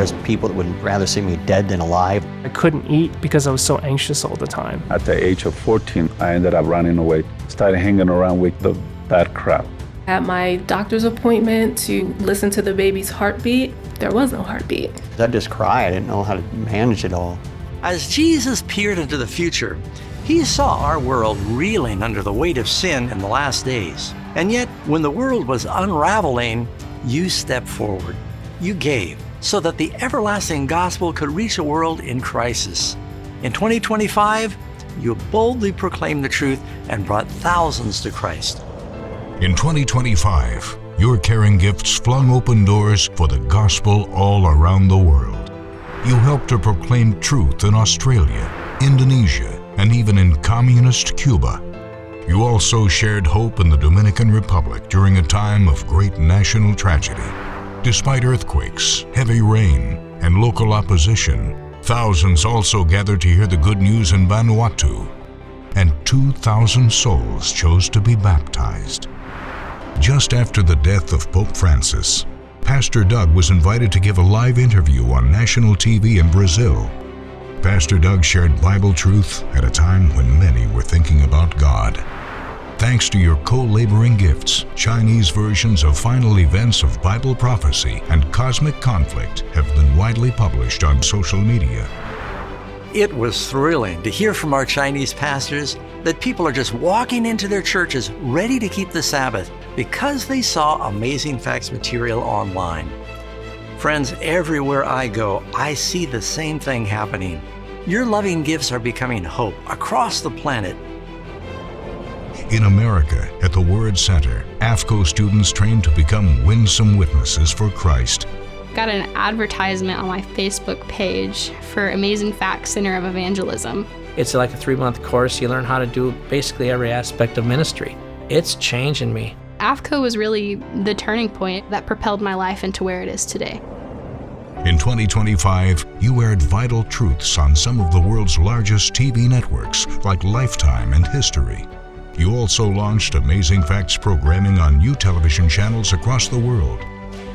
There's people that would rather see me dead than alive. I couldn't eat because I was so anxious all the time. At the age of 14, I ended up running away, started hanging around with the bad crowd. At my doctor's appointment to listen to the baby's heartbeat, there was no heartbeat. I just cried. I didn't know how to manage it all. As Jesus peered into the future, he saw our world reeling under the weight of sin in the last days. And yet, when the world was unraveling, you stepped forward. You gave so that the everlasting gospel could reach a world in crisis. In 2025, you boldly proclaimed the truth and brought thousands to Christ. In 2025, your caring gifts flung open doors for the gospel all around the world. You helped to proclaim truth in Australia, Indonesia, and even in communist Cuba. You also shared hope in the Dominican Republic during a time of great national tragedy. Despite earthquakes, heavy rain, and local opposition, thousands also gathered to hear the good news in Vanuatu, and 2,000 souls chose to be baptized. Just after the death of Pope Francis, Pastor Doug was invited to give a live interview on national TV in Brazil. Pastor Doug shared Bible truth at a time when many were thinking about God. Thanks to your co-laboring gifts, Chinese versions of final events of Bible prophecy and cosmic conflict have been widely published on social media. It was thrilling to hear from our Chinese pastors that people are just walking into their churches ready to keep the Sabbath because they saw Amazing Facts material online. Friends, everywhere I go, I see the same thing happening. Your loving gifts are becoming hope across the planet. In America, at the Word Center, AFCO students trained to become winsome witnesses for Christ. Got an advertisement on my Facebook page for Amazing Facts Center of Evangelism. It's like a 3-month course. You learn how to do basically every aspect of ministry. It's changing me. AFCO was really the turning point that propelled my life into where it is today. In 2025, you aired vital truths on some of the world's largest TV networks like Lifetime and History. You also launched Amazing Facts programming on new television channels across the world.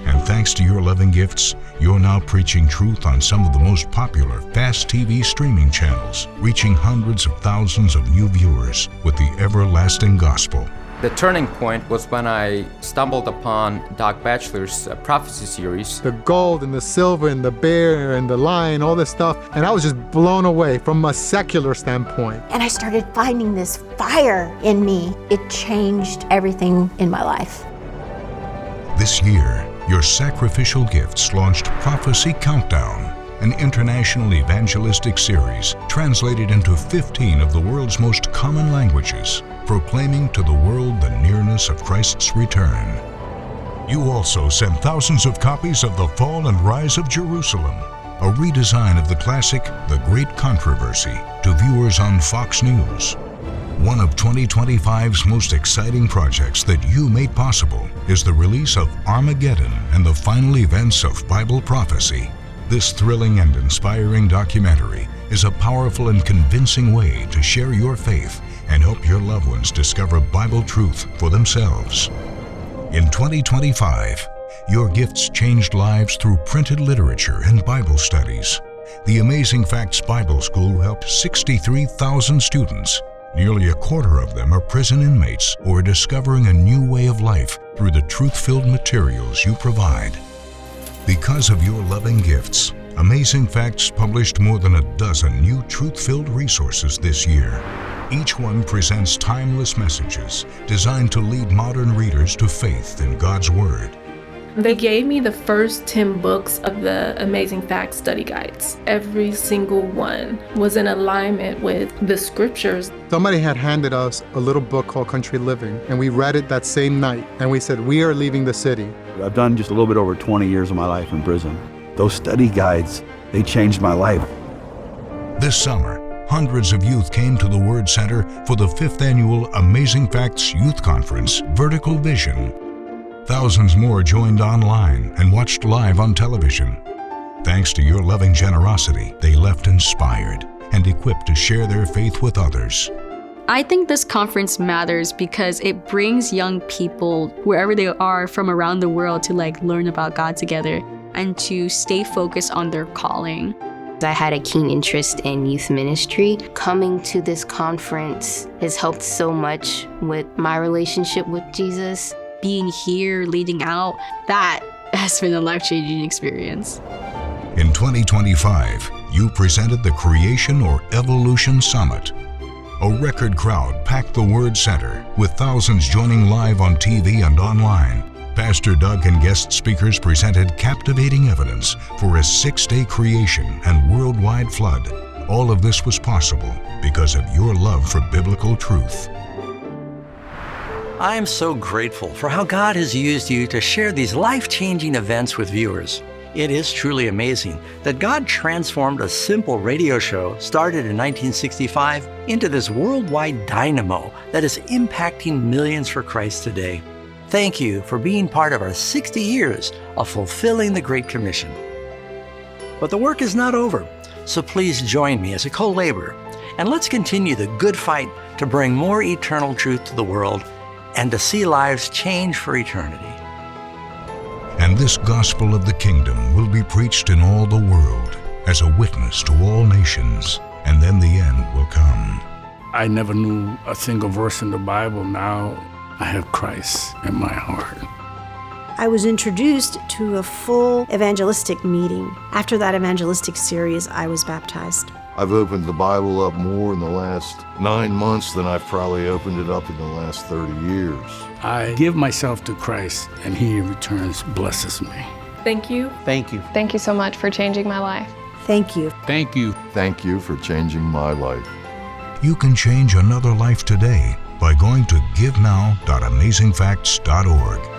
And thanks to your loving gifts, you're now preaching truth on some of the most popular FAST TV streaming channels, reaching hundreds of thousands of new viewers with the everlasting gospel. The turning point was when I stumbled upon Doc Batchelor's prophecy series. The gold and the silver and the bear and the lion, all this stuff, and I was just blown away from a secular standpoint. And I started finding this fire in me. It changed everything in my life. This year, your sacrificial gifts launched Prophecy Countdown, an international evangelistic series translated into 15 of the world's most common languages, proclaiming to the world the nearness of Christ's return. You also sent thousands of copies of The Fall and Rise of Jerusalem, a redesign of the classic The Great Controversy, to viewers on Fox News. One of 2025's most exciting projects that you made possible is the release of Armageddon and the Final Events of Bible Prophecy. This thrilling and inspiring documentary is a powerful and convincing way to share your faith and help your loved ones discover Bible truth for themselves. In 2025, your gifts changed lives through printed literature and Bible studies. The Amazing Facts Bible School helped 63,000 students. Nearly a quarter of them are prison inmates who are discovering a new way of life through the truth-filled materials you provide. Because of your loving gifts, Amazing Facts published more than a dozen new truth-filled resources this year. Each one presents timeless messages designed to lead modern readers to faith in God's Word. They gave me the first 10 books of the Amazing Facts study guides. Every single one was in alignment with the scriptures. Somebody had handed us a little book called Country Living, and we read it that same night, and we said, we are leaving the city. I've done just a little bit over 20 years of my life in prison. Those study guides, they changed my life. This summer, hundreds of youth came to the Word Center for the 5th annual Amazing Facts Youth Conference, Vertical Vision. Thousands more joined online and watched live on television. Thanks to your loving generosity, they left inspired and equipped to share their faith with others. I think this conference matters because it brings young people, wherever they are from around the world, to learn about God together. and to stay focused on their calling. I had a keen interest in youth ministry. Coming to this conference has helped so much with my relationship with Jesus. Being here, leading out, that has been a life-changing experience. In 2025, you presented the Creation or Evolution Summit. A record crowd packed the Word Center, with thousands joining live on TV and online. Pastor Doug and guest speakers presented captivating evidence for a 6-day creation and worldwide flood. All of this was possible because of your love for biblical truth. I am so grateful for how God has used you to share these life-changing events with viewers. It is truly amazing that God transformed a simple radio show started in 1965 into this worldwide dynamo that is impacting millions for Christ today. Thank you for being part of our 60 years of fulfilling the Great Commission. But the work is not over, so please join me as a co-laborer, and let's continue the good fight to bring more eternal truth to the world and to see lives change for eternity. And this gospel of the kingdom will be preached in all the world as a witness to all nations, and then the end will come. I never knew a single verse in the Bible. Now I have Christ in my heart. I was introduced to a full evangelistic meeting. After that evangelistic series, I was baptized. I've opened the Bible up more in the last 9 months than I've probably opened it up in the last 30 years. I give myself to Christ, and He in return blesses me. Thank you. Thank you. Thank you so much for changing my life. Thank you. Thank you. Thank you for changing my life. You can change another life today by going to givenow.amazingfacts.org.